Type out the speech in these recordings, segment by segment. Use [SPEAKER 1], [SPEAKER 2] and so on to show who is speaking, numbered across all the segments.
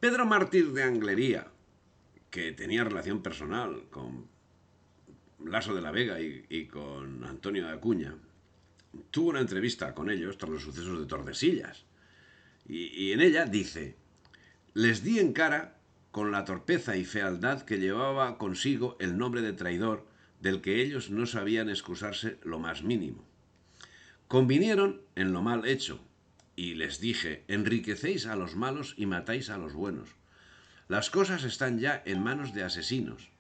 [SPEAKER 1] Pedro Mártir de Anglería, que tenía relación personal con Laso de la Vega y con Antonio de Acuña, tuvo una entrevista con ellos tras los sucesos de Tordesillas. Y en ella dice: les di en cara con la torpeza y fealdad que llevaba consigo el nombre de traidor, del que ellos no sabían excusarse lo más mínimo. Convinieron en lo mal hecho, y les dije: enriquecéis a los malos y matáis a los buenos. Las cosas están ya en manos de asesinos.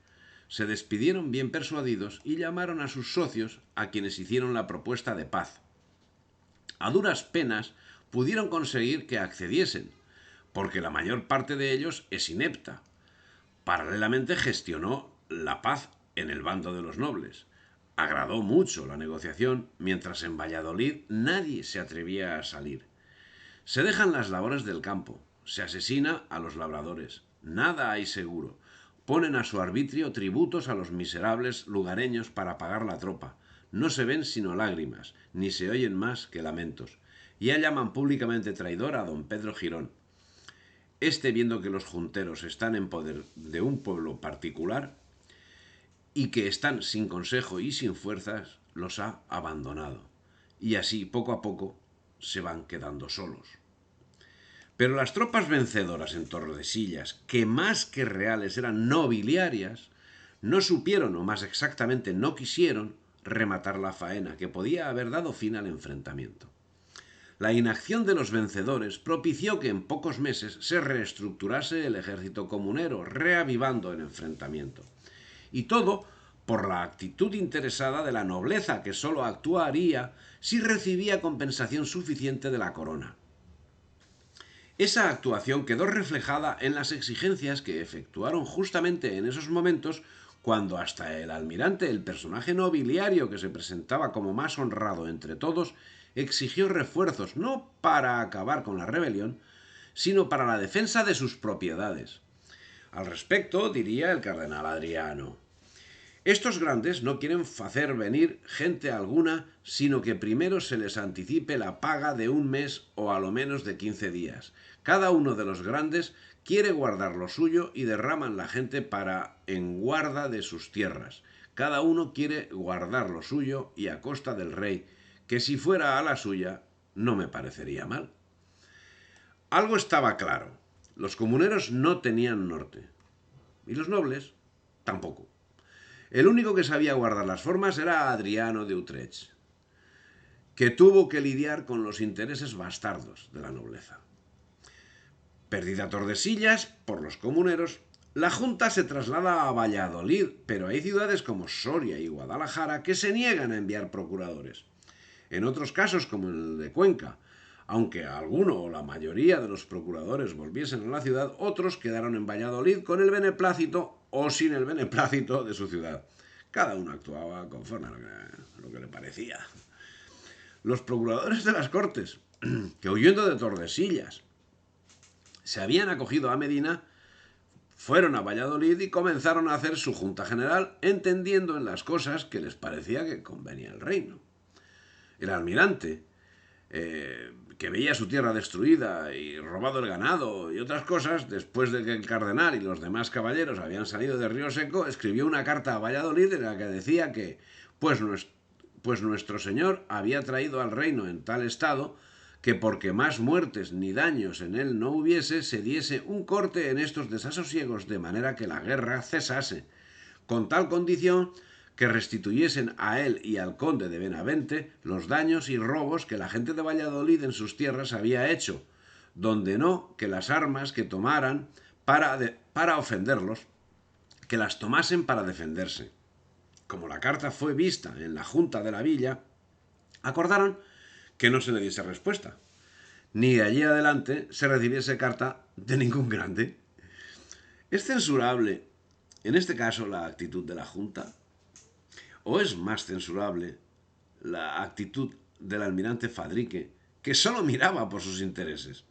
[SPEAKER 1] Se despidieron bien persuadidos y llamaron a sus socios, a quienes hicieron la propuesta de paz. A duras penas pudieron conseguir que accediesen, porque la mayor parte de ellos es inepta. Paralelamente gestionó la paz en el bando de los nobles. Agradó mucho la negociación, mientras en Valladolid nadie se atrevía a salir. Se dejan las labores del campo, se asesina a los labradores, nada hay seguro. Ponen a su arbitrio tributos a los miserables lugareños para pagar la tropa. No se ven sino lágrimas, ni se oyen más que lamentos. Ya llaman públicamente traidor a don Pedro Girón. Este, viendo que los junteros están en poder de un pueblo particular y que están sin consejo y sin fuerzas, los ha abandonado. Y así, poco a poco, se van quedando solos. Pero las tropas vencedoras en Tordesillas, que más que reales eran nobiliarias, no supieron, o más exactamente no quisieron, rematar la faena que podía haber dado fin al enfrentamiento. La inacción de los vencedores propició que en pocos meses se reestructurase el ejército comunero, reavivando el enfrentamiento. Y todo por la actitud interesada de la nobleza, que sólo actuaría si recibía compensación suficiente de la corona. Esa actuación quedó reflejada en las exigencias que efectuaron justamente en esos momentos, cuando hasta el almirante, el personaje nobiliario que se presentaba como más honrado entre todos, exigió refuerzos no para acabar con la rebelión, sino para la defensa de sus propiedades. Al respecto, diría el cardenal Adriano: estos grandes no quieren hacer venir gente alguna, sino que primero se les anticipe la paga de un mes o a lo menos de 15 días. Cada uno de los grandes quiere guardar lo suyo y derraman la gente para en guarda de sus tierras. Cada uno quiere guardar lo suyo y a costa del rey, que si fuera a la suya no me parecería mal. Algo estaba claro: los comuneros no tenían norte, y los nobles tampoco. El único que sabía guardar las formas era Adriano de Utrecht, que tuvo que lidiar con los intereses bastardos de la nobleza. Perdida Tordesillas por los comuneros, la Junta se traslada a Valladolid, pero hay ciudades como Soria y Guadalajara que se niegan a enviar procuradores. En otros casos, como el de Cuenca, aunque alguno o la mayoría de los procuradores volviesen a la ciudad, otros quedaron en Valladolid con el beneplácito o sin el beneplácito de su ciudad. Cada uno actuaba conforme a lo que le parecía. Los procuradores de las Cortes, que huyendo de Tordesillas se habían acogido a Medina, fueron a Valladolid y comenzaron a hacer su junta general, entendiendo en las cosas que les parecía que convenía el reino. El almirante, que veía su tierra destruida y robado el ganado y otras cosas, después de que el cardenal y los demás caballeros habían salido de Río Seco, escribió una carta a Valladolid en la que decía que, pues nuestro señor había traído al reino en tal estado que, porque más muertes ni daños en él no hubiese, se diese un corte en estos desasosiegos, de manera que la guerra cesase, con tal condición que restituyesen a él y al conde de Benavente los daños y robos que la gente de Valladolid en sus tierras había hecho, donde no que las armas que tomaran para ofenderlos, que las tomasen para defenderse. Como la carta fue vista en la Junta de la Villa, acordaron que no se le diese respuesta, ni de allí adelante se recibiese carta de ningún grande. ¿Es censurable en este caso la actitud de la Junta? ¿O es más censurable la actitud del almirante Fadrique, que solo miraba por sus intereses?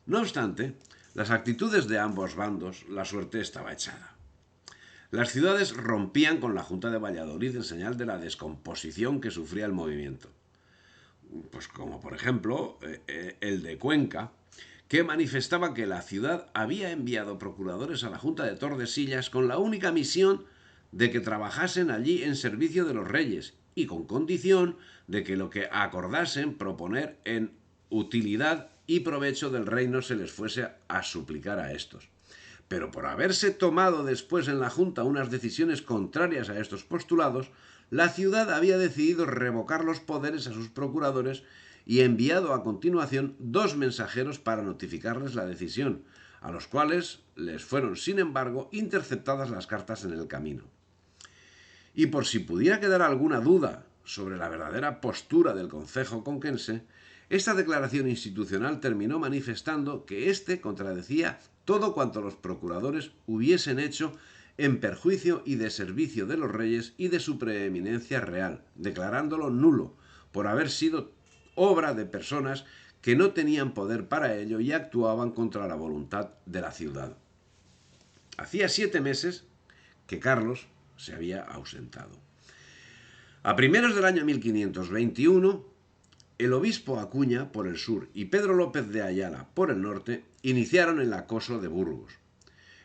[SPEAKER 1] No obstante, las actitudes de ambos bandos, la suerte estaba echada. Las ciudades rompían con la Junta de Valladolid en señal de la descomposición que sufría el movimiento. Pues como por ejemplo el de Cuenca, que manifestaba que la ciudad había enviado procuradores a la Junta de Tordesillas con la única misión de que trabajasen allí en servicio de los reyes y con condición de que lo que acordasen proponer en utilidad y provecho del reino se les fuese a suplicar a estos. Pero por haberse tomado después en la Junta unas decisiones contrarias a estos postulados, la ciudad había decidido revocar los poderes a sus procuradores y enviado a continuación 2 mensajeros para notificarles la decisión, a los cuales les fueron, sin embargo, interceptadas las cartas en el camino. Y por si pudiera quedar alguna duda sobre la verdadera postura del concejo conquense, esta declaración institucional terminó manifestando que éste contradecía todo cuanto los procuradores hubiesen hecho en perjuicio y deservicio de los reyes y de su preeminencia real, declarándolo nulo por haber sido obra de personas que no tenían poder para ello y actuaban contra la voluntad de la ciudad. Hacía 7 meses que Carlos se había ausentado. A primeros del año 1521, el obispo Acuña por el sur y Pedro López de Ayala por el norte iniciaron el acoso de Burgos,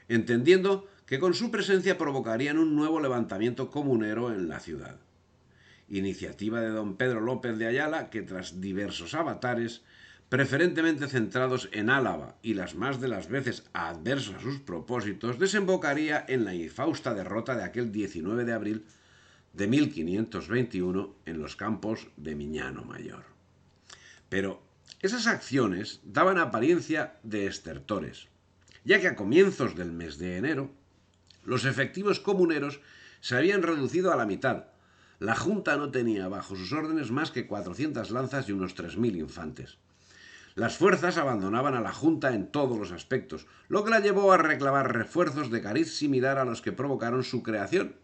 [SPEAKER 1] entendiendo que con su presencia provocarían un nuevo levantamiento comunero en la ciudad. Iniciativa de don Pedro López de Ayala, que tras diversos avatares, preferentemente centrados en Álava y las más de las veces adversos a sus propósitos, desembocaría en la infausta derrota de aquel 19 de abril de 1521 en los campos de Miñano Mayor. Pero esas acciones daban apariencia de estertores, ya que a comienzos del mes de enero los efectivos comuneros se habían reducido a la mitad. La Junta no tenía bajo sus órdenes más que 400 lanzas y unos 3000 infantes. Las fuerzas abandonaban a la Junta en todos los aspectos, lo que la llevó a reclamar refuerzos de cariz similar a los que provocaron su creación.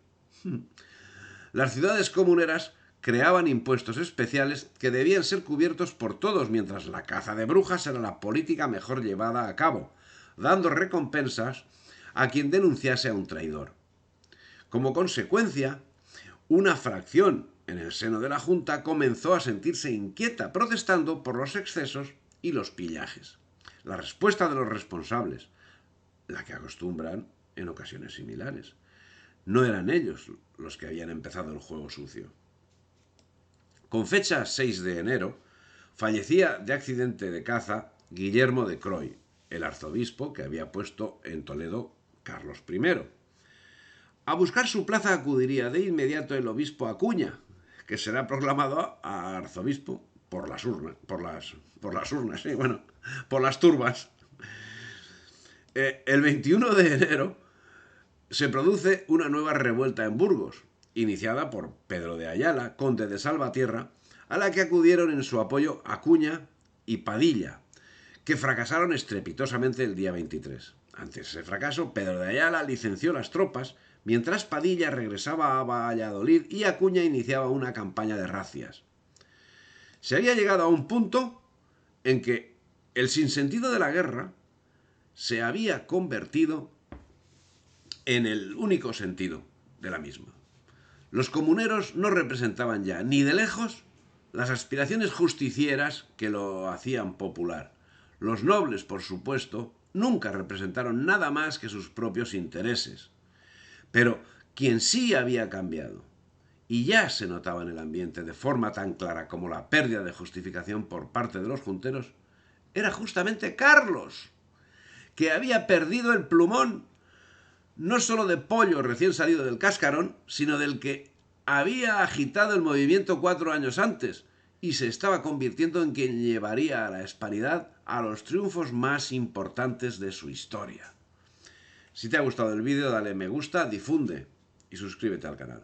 [SPEAKER 1] Las ciudades comuneras creaban impuestos especiales que debían ser cubiertos por todos, mientras la caza de brujas era la política mejor llevada a cabo, dando recompensas a quien denunciase a un traidor. Como consecuencia, una fracción en el seno de la Junta comenzó a sentirse inquieta, protestando por los excesos y los pillajes. La respuesta de los responsables, la que acostumbran en ocasiones similares, no eran ellos los que habían empezado el juego sucio. Con fecha 6 de enero, fallecía de accidente de caza Guillermo de Croy, el arzobispo que había puesto en Toledo Carlos I. A buscar su plaza acudiría de inmediato el obispo Acuña, que será proclamado arzobispo por las turbas. El 21 de enero se produce una nueva revuelta en Burgos, iniciada por Pedro de Ayala, conde de Salvatierra, a la que acudieron en su apoyo Acuña y Padilla, que fracasaron estrepitosamente el día 23. Ante ese fracaso, Pedro de Ayala licenció las tropas, mientras Padilla regresaba a Valladolid y Acuña iniciaba una campaña de razias. Se había llegado a un punto en que el sinsentido de la guerra se había convertido en el único sentido de la misma. Los comuneros no representaban ya ni de lejos las aspiraciones justicieras que lo hacían popular. Los nobles, por supuesto, nunca representaron nada más que sus propios intereses. Pero quien sí había cambiado, y ya se notaba en el ambiente de forma tan clara como la pérdida de justificación por parte de los junteros, era justamente Carlos, que había perdido el plumón, no solo de pollo recién salido del cascarón, sino del que había agitado el movimiento 4 años antes y se estaba convirtiendo en quien llevaría a la hispanidad a los triunfos más importantes de su historia. Si te ha gustado el vídeo, dale me gusta, difunde y suscríbete al canal.